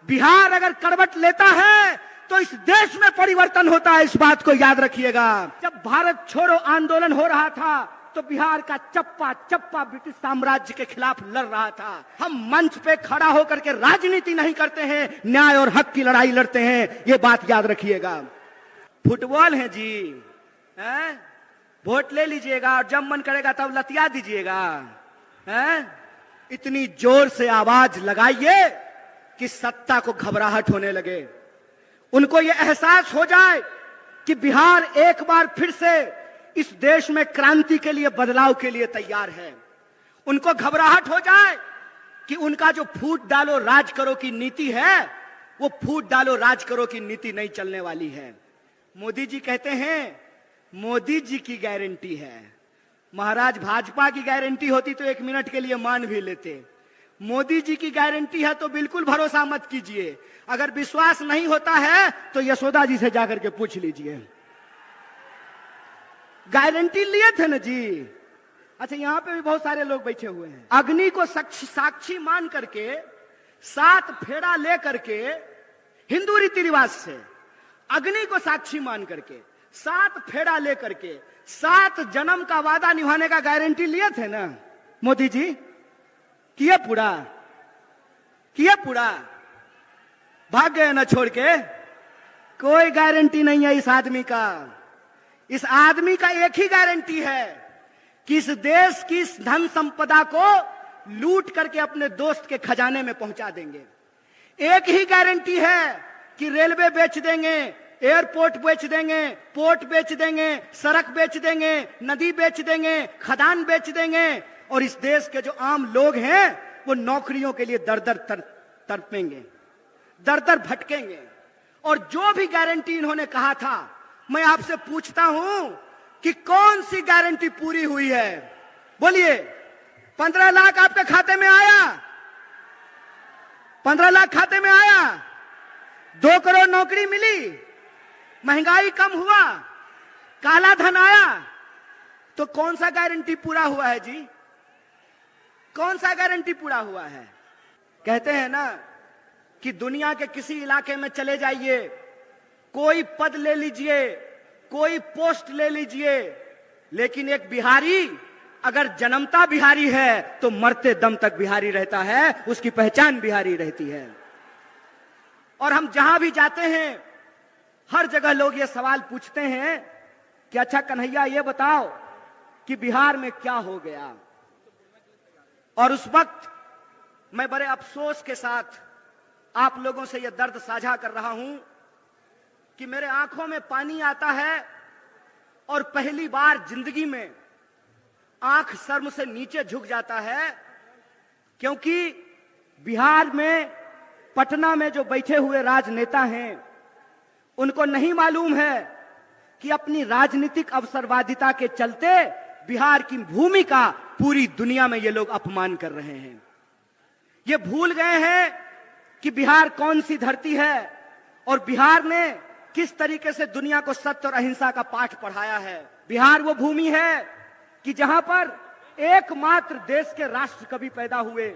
बिहार अगर करवट लेता है तो इस देश में परिवर्तन होता है, इस बात को याद रखिएगा। जब भारत छोड़ो आंदोलन हो रहा था तो बिहार का चप्पा चप्पा ब्रिटिश साम्राज्य के खिलाफ लड़ रहा था। हम मंच पे खड़ा होकर के राजनीति नहीं करते हैं, न्याय और हक की लड़ाई लड़ते हैं, ये बात याद रखिएगा। फुटबॉल है जी, हैं? वोट ले लीजिएगा और जब मन करेगा तब लतिया दीजिएगा, हैं? इतनी जोर से आवाज लगाइए कि सत्ता को घबराहट होने लगे, उनको यह एहसास हो जाए कि बिहार एक बार फिर से इस देश में क्रांति के लिए, बदलाव के लिए तैयार है। उनको घबराहट हो जाए कि उनका जो फूट डालो राज करो की नीति है, वो फूट डालो राज करो की नीति नहीं चलने वाली है। मोदी जी कहते हैं मोदी जी की गारंटी है। महाराज भाजपा की गारंटी होती तो 1 मिनट के लिए मान भी लेते। मोदी जी की गारंटी है तो बिल्कुल भरोसा मत कीजिए। अगर विश्वास नहीं होता है तो यशोदा जी से जाकर के पूछ लीजिए। गारंटी लिए थे ना जी। अच्छा, यहां पे भी बहुत सारे लोग बैठे हुए हैं। अग्नि को साक्षी मान करके 7 फेरा ले करके, हिंदू रीति रिवाज से अग्नि को साक्षी मान करके 7 फेरा ले करके 7 जन्म का वादा निभाने का गारंटी लिए थे ना मोदी जी। किए पूरा, किए पूरा, भाग गए ना छोड़ के। कोई गारंटी नहीं है इस आदमी का। इस आदमी का एक ही गारंटी है कि इस देश की धन संपदा को लूट करके अपने दोस्त के खजाने में पहुंचा देंगे। एक ही गारंटी है कि रेलवे बेच देंगे, एयरपोर्ट बेच देंगे, पोर्ट बेच देंगे, सड़क बेच देंगे, नदी बेच देंगे, खदान बेच देंगे, और इस देश के जो आम लोग हैं वो नौकरियों के लिए दर दर तड़पेंगे, दर दर भटकेंगे। और जो भी गारंटी इन्होंने कहा था, मैं आपसे पूछता हूं कि कौन सी गारंटी पूरी हुई है? बोलिए। 15 लाख आपके खाते में आया? 15 लाख खाते में आया? 2 करोड़ नौकरी मिली? महंगाई कम हुआ? काला धन आया? तो कौन सा गारंटी पूरा हुआ है जी? कौन सा गारंटी पूरा हुआ है? कहते हैं ना कि दुनिया के किसी इलाके में चले जाइए, कोई पद ले लीजिए, कोई पोस्ट ले लीजिए, लेकिन एक बिहारी अगर जन्मता बिहारी है तो मरते दम तक बिहारी रहता है, उसकी पहचान बिहारी रहती है। और हम जहां भी जाते हैं हर जगह लोग ये सवाल पूछते हैं कि अच्छा कन्हैया ये बताओ कि बिहार में क्या हो गया। और उस वक्त मैं बड़े अफसोस के साथ आप लोगों से यह दर्द साझा कर रहा हूं कि मेरे आंखों में पानी आता है और पहली बार जिंदगी में आंख शर्म से नीचे झुक जाता है, क्योंकि बिहार में, पटना में जो बैठे हुए राजनेता हैं उनको नहीं मालूम है कि अपनी राजनीतिक अवसरवादिता के चलते बिहार की भूमि का पूरी दुनिया में ये लोग अपमान कर रहे हैं। ये भूल गए हैं कि बिहार कौन सी धरती है और बिहार ने किस तरीके से दुनिया को सत्य और अहिंसा का पाठ पढ़ाया है। बिहार वो भूमि है कि जहां पर एकमात्र देश के राष्ट्र कवि पैदा हुए,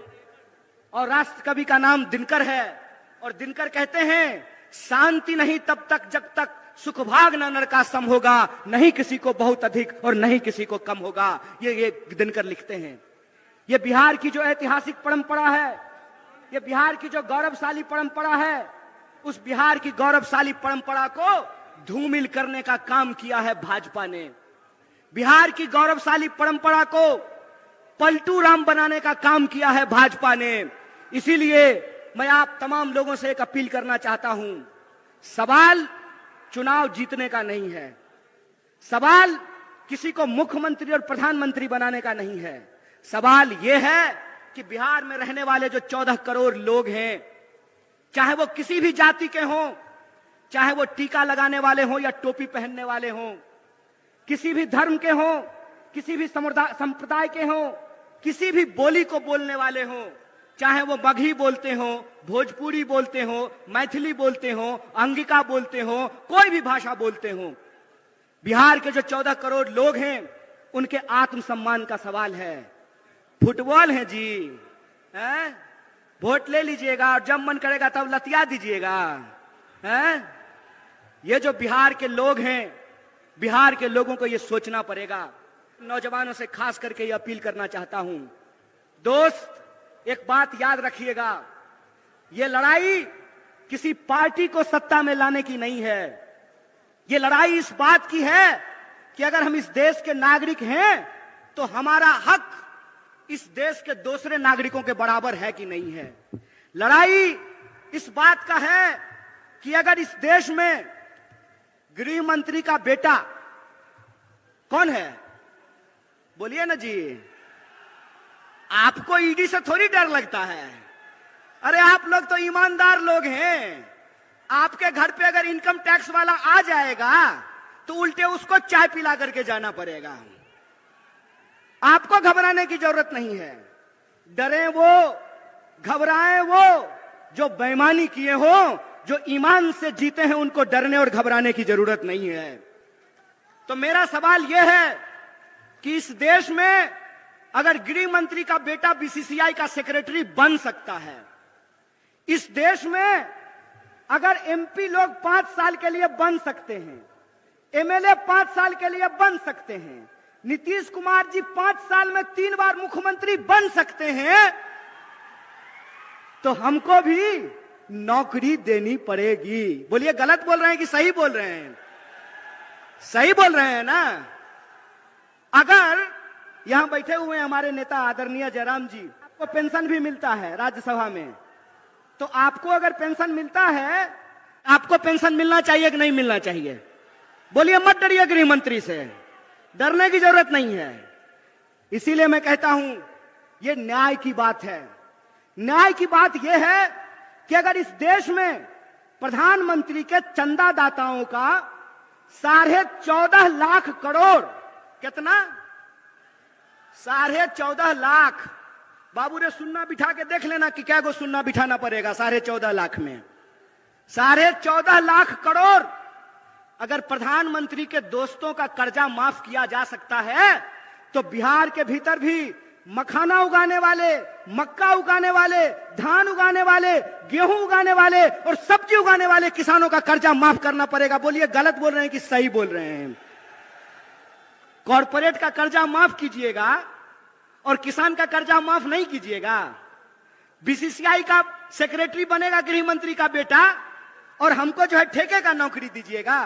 और राष्ट्र कवि का नाम दिनकर है। और दिनकर कहते हैं शांति नहीं तब तक जब तक सुख भाग न नरका सम होगा, नहीं किसी को बहुत अधिक और नहीं किसी को कम होगा। ये दिनकर लिखते हैं। ये बिहार की जो ऐतिहासिक परंपरा है, ये बिहार की जो गौरवशाली परंपरा है, उस बिहार की गौरवशाली परंपरा को धूमिल करने का काम किया है भाजपा ने। बिहार की गौरवशाली परंपरा को पलटू राम बनाने का काम किया है भाजपा ने। इसीलिए मैं आप तमाम लोगों से एक अपील करना चाहता हूं, सवाल चुनाव जीतने का नहीं है, सवाल किसी को मुख्यमंत्री और प्रधानमंत्री बनाने का नहीं है। सवाल यह है कि बिहार में रहने वाले जो 14 करोड़ लोग हैं, चाहे वो किसी भी जाति के हों, चाहे वो टीका लगाने वाले हों या टोपी पहनने वाले हों, किसी भी धर्म के हों, किसी भी संप्रदाय के हों, किसी भी बोली को बोलने वाले हों, चाहे वो मगही बोलते हो, भोजपुरी बोलते हो, मैथिली बोलते हो, अंगिका बोलते हो, कोई भी भाषा बोलते हो, बिहार के जो 14 करोड़ लोग हैं उनके आत्मसम्मान का सवाल है। फुटबॉल है जी, हैं? वोट ले लीजिएगा और जब मन करेगा तब लतिया दीजिएगा। हैं? ये जो बिहार के लोग हैं, बिहार के लोगों को ये सोचना पड़ेगा। नौजवानों से खास करके ये अपील करना चाहता हूं, दोस्त एक बात याद रखिएगा, ये लड़ाई किसी पार्टी को सत्ता में लाने की नहीं है। ये लड़ाई इस बात की है कि अगर हम इस देश के नागरिक हैं तो हमारा हक इस देश के दूसरे नागरिकों के बराबर है कि नहीं है। लड़ाई इस बात का है कि अगर इस देश में गृह मंत्री का बेटा कौन है, बोलिए ना जी, आपको ईडी से थोड़ी डर लगता है। अरे आप लोग तो ईमानदार लोग हैं। आपके घर पे अगर इनकम टैक्स वाला आ जाएगा तो उल्टे उसको चाय पिला करके जाना पड़ेगा। आपको घबराने की जरूरत नहीं है। डरे वो, घबराए वो जो बेईमानी किए हो, जो ईमान से जीते हैं, उनको डरने और घबराने की जरूरत नहीं है। तो मेरा सवाल यह है कि इस देश में अगर गृह मंत्री का बेटा बीसीसीआई का सेक्रेटरी बन सकता है, इस देश में अगर एमपी लोग 5 साल के लिए बन सकते हैं, एमएलए 5 साल के लिए बन सकते हैं, नीतीश कुमार जी 5 साल में 3 बार मुख्यमंत्री बन सकते हैं, तो हमको भी नौकरी देनी पड़ेगी। बोलिए गलत बोल रहे हैं कि सही बोल रहे हैं? सही बोल रहे हैं ना? अगर यहां बैठे हुए हैं हमारे नेता आदरणीय जयराम जी, आपको पेंशन भी मिलता है राज्यसभा में, तो आपको अगर पेंशन मिलता है, आपको पेंशन मिलना चाहिए कि नहीं मिलना चाहिए? बोलिए, मत डरिए गृह मंत्री से, डरने की जरूरत नहीं है। इसीलिए मैं कहता हूं यह न्याय की बात है। न्याय की बात यह है कि अगर इस देश में प्रधानमंत्री के चंदादाताओं का 14.5 लाख करोड़, कितना? 14.5 लाख। बाबू रे सुन्ना बिठा के देख लेना कि क्या को सुन्ना बिठाना पड़ेगा 14.5 लाख में। 14.5 लाख करोड़ अगर प्रधानमंत्री के दोस्तों का कर्जा माफ किया जा सकता है, तो बिहार के भीतर भी मखाना उगाने वाले, मक्का उगाने वाले, धान उगाने वाले, गेहूं उगाने वाले और सब्जी उगाने वाले किसानों का कर्जा माफ करना पड़ेगा। बोलिए गलत बोल रहे हैं कि सही बोल रहे हैं? कॉर्पोरेट का कर्जा माफ कीजिएगा और किसान का कर्जा माफ नहीं कीजिएगा। बीसीसीआई का सेक्रेटरी बनेगा गृह मंत्री का बेटा और हमको जो है ठेके का नौकरी दीजिएगा।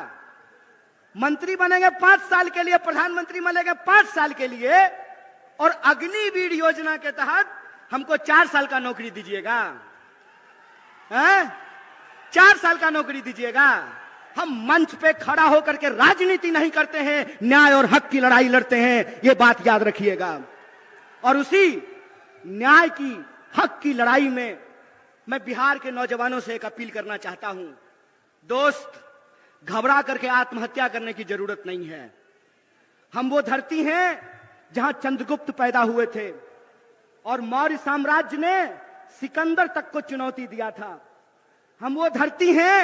मंत्री बनेंगे 5 साल के लिए, प्रधानमंत्री बनेंगे 5 साल के लिए और अग्निवीर योजना के तहत हमको 4 साल का नौकरी दीजिएगा। 4 साल का नौकरी दीजिएगा। हम मंच पे खड़ा होकर के राजनीति नहीं करते हैं, न्याय और हक की लड़ाई लड़ते हैं, ये बात याद रखिएगा। और उसी न्याय की, हक की लड़ाई में मैं बिहार के नौजवानों से एक अपील करना चाहता हूं। दोस्त, घबरा करके आत्महत्या करने की जरूरत नहीं है। हम वो धरती हैं जहां चंद्रगुप्त पैदा हुए थे और मौर्य साम्राज्य ने सिकंदर तक को चुनौती दिया था। हम वो धरती हैं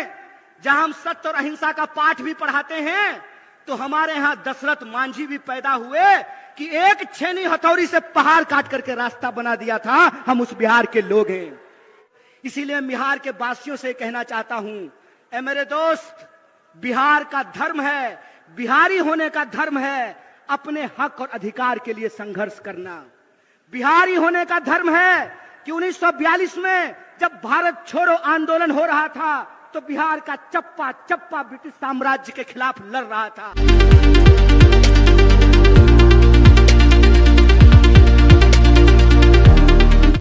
जहां हम सत्य और अहिंसा का पाठ भी पढ़ाते हैं। तो हमारे यहां दशरथ मांझी भी पैदा हुए कि एक छेनी हथौड़ी से पहाड़ काट करके रास्ता बना दिया था। हम उस बिहार के लोग हैं। इसीलिए बिहार के वासियों से कहना चाहता हूं, ए मेरे दोस्त, बिहार का धर्म है, बिहारी होने का धर्म है अपने हक और अधिकार के लिए संघर्ष करना। बिहारी होने का धर्म है कि 1942 में जब भारत छोड़ो आंदोलन हो रहा था तो बिहार का चप्पा चप्पा ब्रिटिश साम्राज्य के खिलाफ लड़ रहा था।